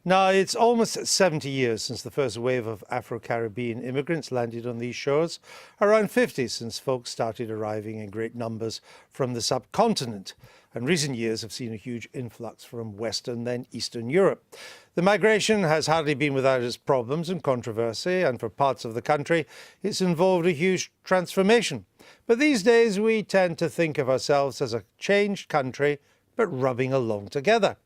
Now, it's almost 70 years since the first wave of Afro-Caribbean immigrants landed on these shores, around 50 since folks started arriving in great numbers from the subcontinent, and recent years have seen a huge influx from Western, then Eastern Europe. The migration has hardly been without its problems and controversy, and for parts of the country, it's involved a huge transformation. But these days, we tend to think of ourselves as a changed country, but rubbing along together.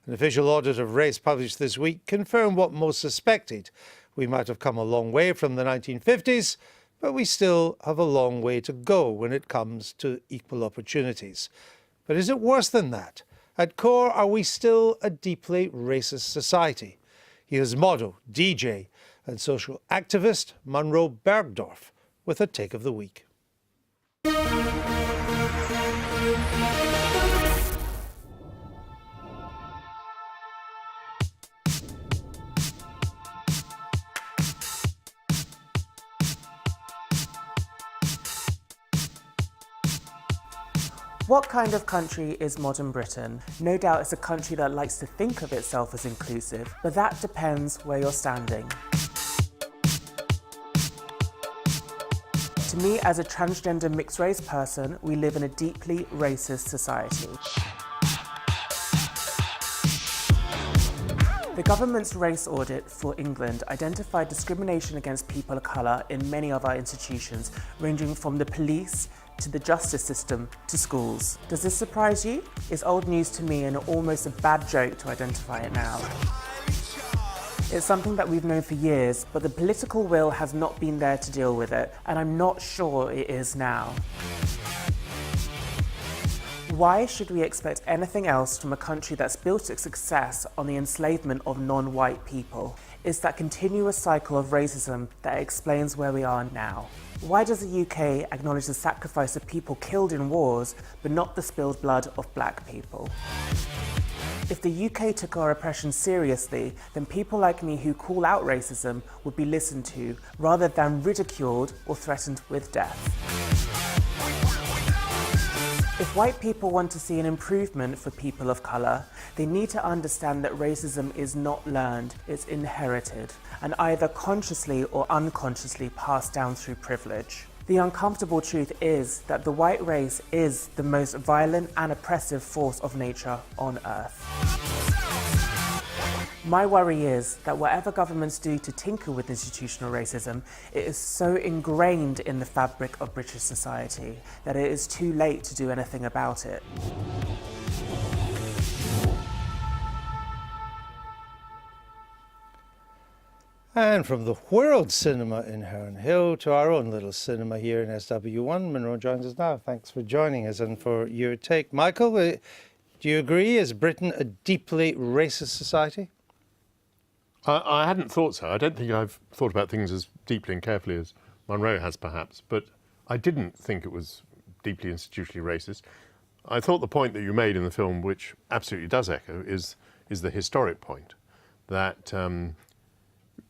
An official audit of race published this week confirmed what most suspected. We might have come a long way from the 1950s, but we still have a long way to go when it comes to equal opportunities. But is it worse than that? At core, are we still a deeply racist society? Here's model, DJ and social activist Munroe Bergdorf with her take of the week. What kind of country is modern Britain? No doubt it's a country that likes to think of itself as inclusive, but that depends where you're standing. To me, as a transgender mixed-race person, we live in a deeply racist society. The government's race audit for England identified discrimination against people of colour in many of our institutions, ranging from the police to the justice system to schools. Does this surprise you? It's old news to me and almost a bad joke to identify it now. It's something that we've known for years, but the political will has not been there to deal with it, and I'm not sure it is now. Why should we expect anything else from a country that's built its success on the enslavement of non-white people? It's that continuous cycle of racism that explains where we are now. Why does the UK acknowledge the sacrifice of people killed in wars, but not the spilled blood of black people? If the UK took our oppression seriously, then people like me who call out racism would be listened to, rather than ridiculed or threatened with death. If white people want to see an improvement for people of colour, they need to understand that racism is not learned, it's inherited, and either consciously or unconsciously passed down through privilege. The uncomfortable truth is that the white race is the most violent and oppressive force of nature on Earth. My worry is that whatever governments do to tinker with institutional racism, it is so ingrained in the fabric of British society that it is too late to do anything about it. And from the World Cinema in Herne Hill to our own little cinema here in SW1, Munroe joins us now. Thanks for joining us and for your take. Michael, do you agree? Is Britain a deeply racist society? I hadn't thought so. I don't think I've thought about things as deeply and carefully as Munroe has, perhaps, but I didn't think it was deeply institutionally racist. I thought the point that you made in the film, which absolutely does echo, is the historic point that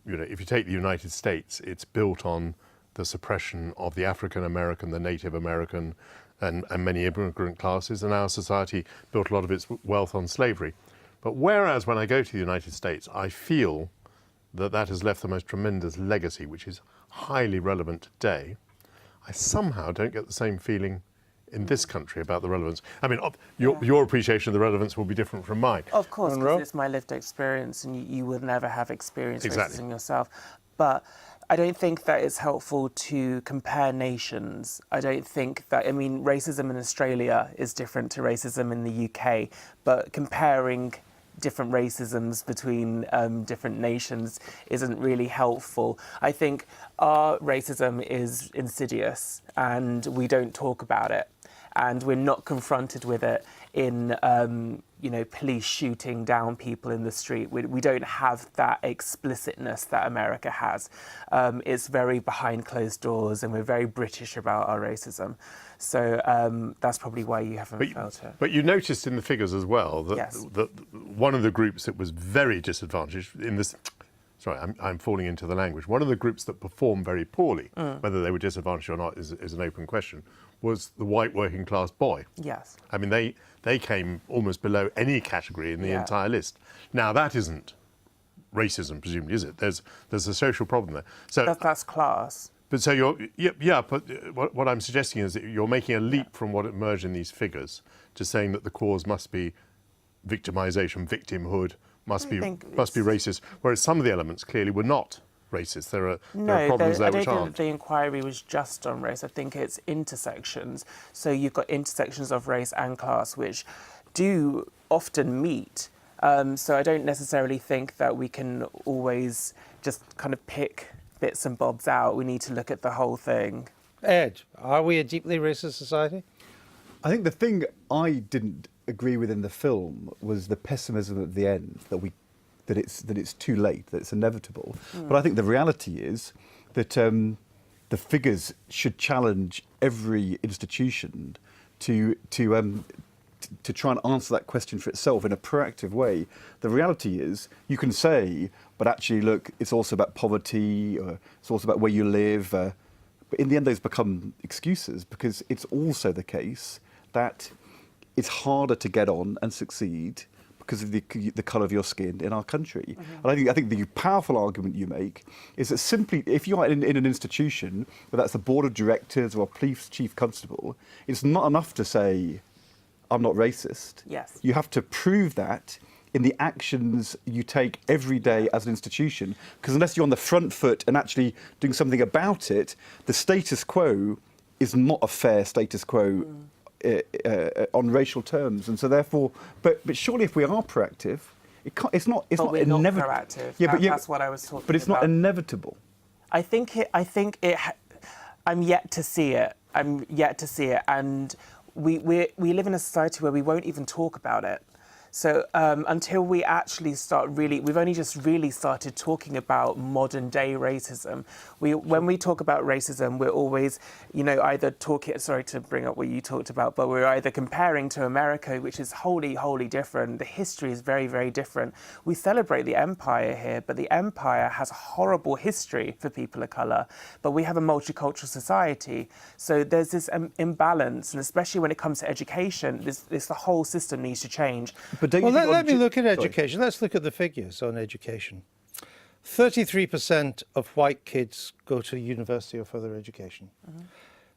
if you take the United States, it's built on the suppression of the African American, the Native American, and many immigrant classes, and our society built a lot of its wealth on slavery. But whereas when I go to the United States, I feel that that has left the most tremendous legacy, which is highly relevant today, I somehow don't get the same feeling in this country about the relevance. I mean, your appreciation of the relevance will be different from mine. Of course, because it's my lived experience and you would never have experienced racism yourself. But I don't think that it's helpful to compare nations. I don't think that, racism in Australia is different to racism in the UK, but comparing different racisms between different nations isn't really helpful. I think our racism is insidious and we don't talk about it, and we're not confronted with it in police shooting down people in the street. We don't have that explicitness that America has. It's very behind closed doors, and we're very British about our racism. So that's probably why you haven't felt it. But you noticed in the figures as well that, yes, that one of the groups that was very disadvantaged in this, sorry, I'm falling into the language, one of the groups that performed very poorly, whether they were disadvantaged or not is an open question, was the white working class boy. Yes. I mean, they came almost below any category in the entire list. Now, that isn't racism, presumably, is it? There's a social problem there. So That's class. But so but what I'm suggesting is that you're making a leap from what emerged in these figures to saying that the cause must be victimisation, victimhood, must be racist, whereas some of the elements clearly were not racist. There are problems there which I don't aren't. think the inquiry was just on race. I think it's intersections. So you've got intersections of race and class, which do often meet. So I don't necessarily think that we can always just kind of pick bits and bobs out. We need to look at the whole thing. Ed, are we a deeply racist society? I think the thing I didn't agree with in the film was the pessimism at the end, that it's too late, that it's inevitable. But I think the reality is that the figures should challenge every institution to try and answer that question for itself in a proactive way. The reality is, you can say, but actually, look, it's also about poverty, or it's also about where you live. But in the end, those become excuses, because it's also the case that it's harder to get on and succeed because of the colour of your skin in our country. And I think the powerful argument you make is that simply, if you are in an institution, whether that's the board of directors or a police chief constable, it's not enough to say, I'm not racist. Yes. You have to prove that in the actions you take every day as an institution, because unless you're on the front foot and actually doing something about it, the status quo is not a fair status quo on racial terms. And so therefore, but surely if we are proactive, it's not we're not proactive. Yeah, that's what I was talking about. But it's not inevitable. I'm yet to see it. And we live in a society where we won't even talk about it. So until we actually we've only just really started talking about modern day racism. When we talk about racism, we're always, either talking, sorry to bring up what you talked about, but we're either comparing to America, which is wholly, wholly different. The history is very, very different. We celebrate the empire here, but the empire has a horrible history for people of colour. But we have a multicultural society. So there's this imbalance, and especially when it comes to education, the whole system needs to change. Well, let me look at education. Let's look at the figures on education. 33% of white kids go to university or further education.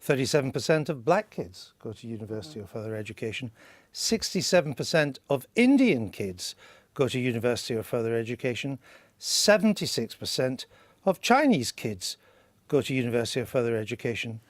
37% of black kids go to university or further education. 67% of Indian kids go to university or further education. 76% of Chinese kids go to university or further education.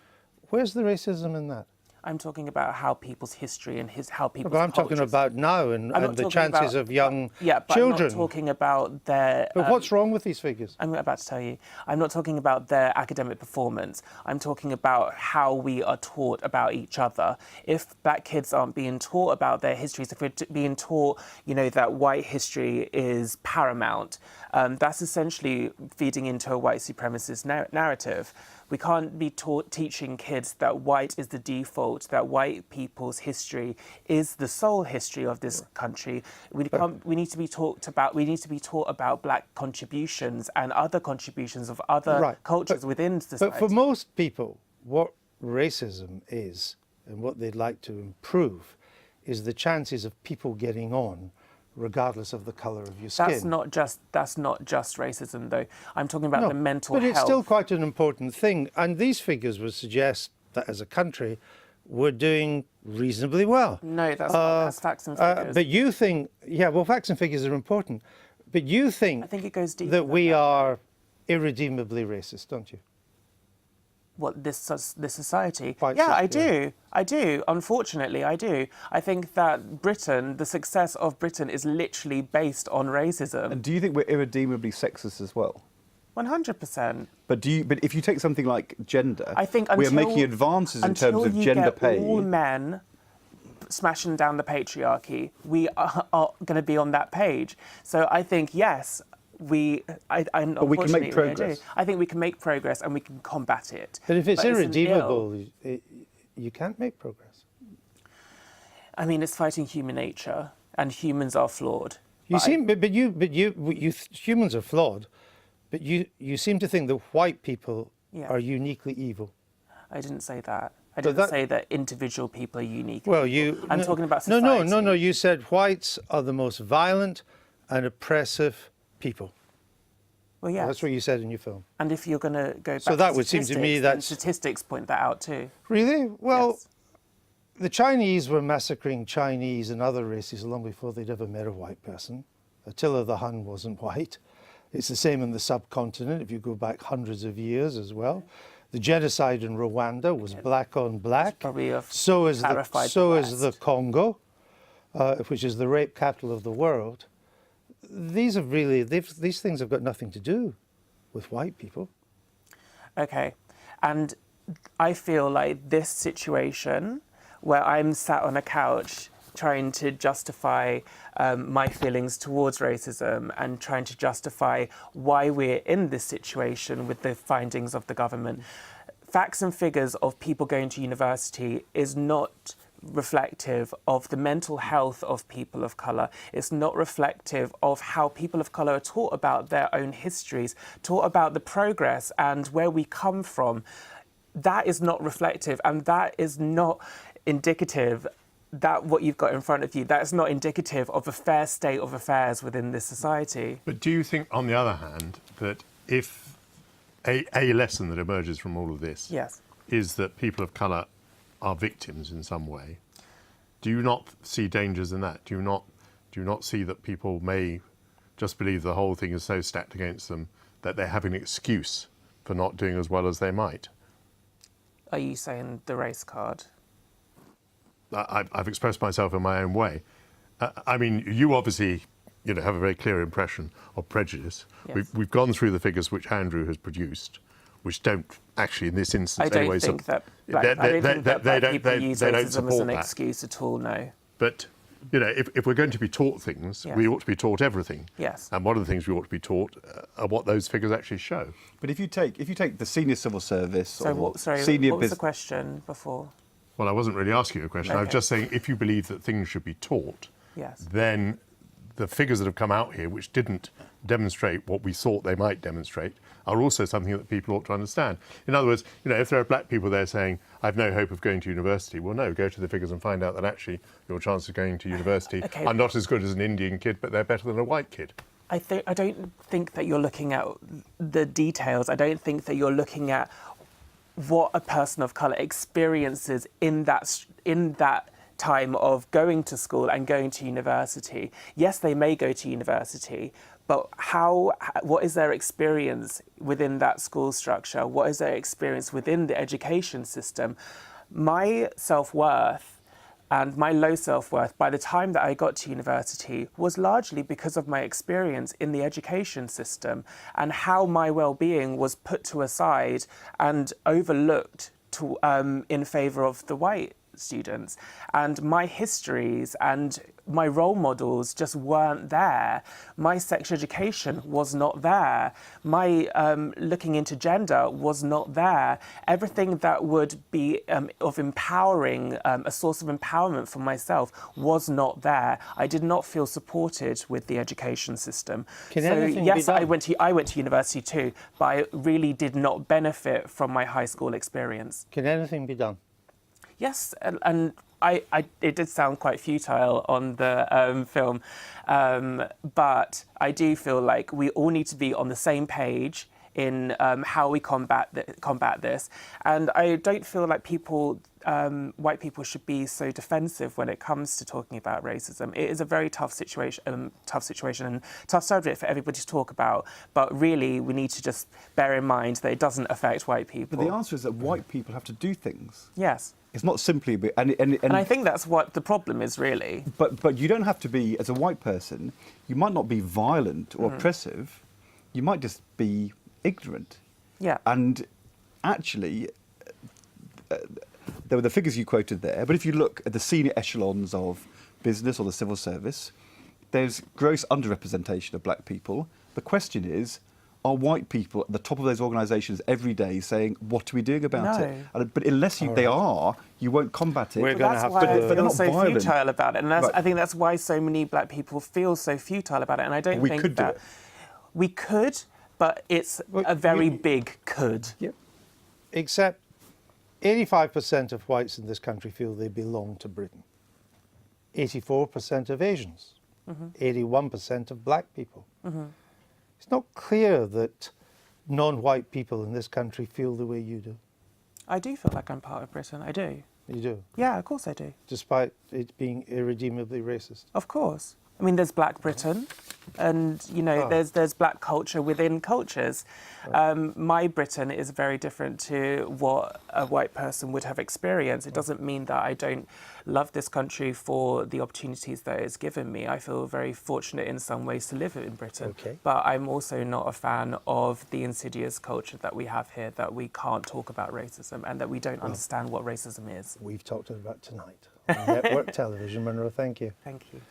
Where's the racism in that? I'm talking about how people's history and how people's But I'm talking cultures. about now and the chances of young but children. I'm not talking about their... But what's wrong with these figures? I'm about to tell you. I'm not talking about their academic performance. I'm talking about how we are taught about each other. If black kids aren't being taught about their histories, if we're being taught, that white history is paramount, that's essentially feeding into a white supremacist narrative. We can't be teaching kids that white is the default, that white people's history is the sole history of this country. We need to be taught about black contributions and other contributions of other cultures within society. But for most people, what racism is and what they'd like to improve is the chances of people getting on regardless of the colour of your skin. That's not just racism, though. I'm talking about the mental health. But it's still quite an important thing. And these figures would suggest that as a country, we're doing reasonably well. No, that's facts and figures. But you think, facts and figures are important. But you think I think it goes deeper that we are irredeemably racist, don't you? What, this society? Quite yeah, so, I do. Unfortunately, I do. I think that the success of Britain is literally based on racism. And do you think we're irredeemably sexist as well? 100%. But if you take something like gender, I think we are making advances in terms of gender pay. All men smashing down the patriarchy, we are going to be on that page. So I think, yes, but we can make progress. I think we can make progress and we can combat it. But if it's irredeemable, you can't make progress. I mean, it's fighting human nature, and humans are flawed. Humans are flawed, but you seem to think that white people are uniquely evil. I didn't say that. I didn't say that individual people are unique. Well, I'm talking about society. No. You said whites are the most violent and oppressive people. Well, yes. That's what you said in your film. And if you're going to go back So to that would seem to me statistics, then that's- statistics point that out too. Really? Well, Yes. the Chinese were massacring Chinese and other races long before they'd ever met a white person. Attila the Hun wasn't white. It's the same in the subcontinent if you go back hundreds of years as well. The genocide in Rwanda was black on black. Probably have So is clarified the Congo, which is the rape capital of the world. These things have got nothing to do with white people. Okay. And I feel like this situation where I'm sat on a couch trying to justify my feelings towards racism and trying to justify why we're in this situation with the findings of the government. Facts and figures of people going to university is not reflective of the mental health of people of colour. It's not reflective of how people of colour are taught about their own histories, taught about the progress and where we come from. That is not reflective, and that is not indicative, that what you've got in front of you, that's not indicative of a fair state of affairs within this society. But do you think, on the other hand, that if a lesson that emerges from all of this Yes. is that people of colour are victims in some way, do you not see dangers in that? Do you not see that people may just believe the whole thing is so stacked against them that they have an excuse for not doing as well as they might? Are you saying the race card? I've expressed myself in my own way. I mean, you obviously, have a very clear impression of prejudice. Yes. We've gone through the figures which Andrew has produced, which don't actually, in this instance, I don't anyway, think that black people use they don't racism as support an that. excuse at all, no. But if we're going to be taught things, Yes. we ought to be taught everything. Yes. And one of the things we ought to be taught are what those figures actually show. But if you take the senior civil service So or sorry, senior what was the business, question before? Well, I wasn't really asking you a question. I was Okay. just saying, if you believe that things should be taught, Yes. then the figures that have come out here, which didn't demonstrate what we thought they might demonstrate, are also something that people ought to understand. In other words, if there are black people there saying, I've no hope of going to university, well, no, go to the figures and find out that actually your chances of going to university Okay. are not as good as an Indian kid, but they're better than a white kid. I don't think that you're looking at the details. I don't think that you're looking at what a person of colour experiences in that time of going to school and going to university. Yes, they may go to university, but what is their experience within that school structure? What is their experience within the education system? My self-worth and my low self-worth by the time that I got to university was largely because of my experience in the education system and how my well-being was put to a side and overlooked in favour of the white students. And my histories and my role models just weren't there. My sex education was not there. My looking into gender was not there. Everything that would be of empowering, a source of empowerment for myself was not there. I did not feel supported with the education system. Can so anything be yes, done? I went to university too, but I really did not benefit from my high school experience. Can anything be done? Yes, and it did sound quite futile on the film, but I do feel like we all need to be on the same page in how we combat this. And I don't feel like white people should be so defensive when it comes to talking about racism. It is a very tough situation and tough subject for everybody to talk about. But really, we need to just bear in mind that it doesn't affect white people. but the answer is that white people have to do things. Yes. It's not simply, and I think that's what the problem is, really. But you don't have to be, as a white person, you might not be violent or oppressive. You might just be ignorant. Yeah. And actually, there were the figures you quoted there, but if you look at the senior echelons of business or the civil service, there's gross underrepresentation of black people. The question is, are white people at the top of those organisations every day saying, what are we doing about it? But unless they are, you won't combat it. We're But gonna that's have why to- I But feel they're not so violent. futile about it. And Right. I think that's why so many black people feel so futile about it. And I don't We think could do that... it. We could, but it's Well, a very you- big could. Yep. Except 85% of whites in this country feel they belong to Britain. 84% of Asians. 81% of black people. it's not clear that non-white people in this country feel the way you do. I do feel like I'm part of Britain. I do. You do, Yeah, of course I do. despite it being irredeemably racist. Of course. I mean, there's Black Britain, and you know, there's Black culture within cultures. My Britain is very different to what a white person would have experienced. It doesn't mean that I don't love this country for the opportunities that it's given me. I feel very fortunate in some ways to live in Britain. Okay. But I'm also not a fan of the insidious culture that we have here, that we can't talk about racism and that we don't understand what racism is. We've talked about tonight on network television. Munroe, thank you. Thank you.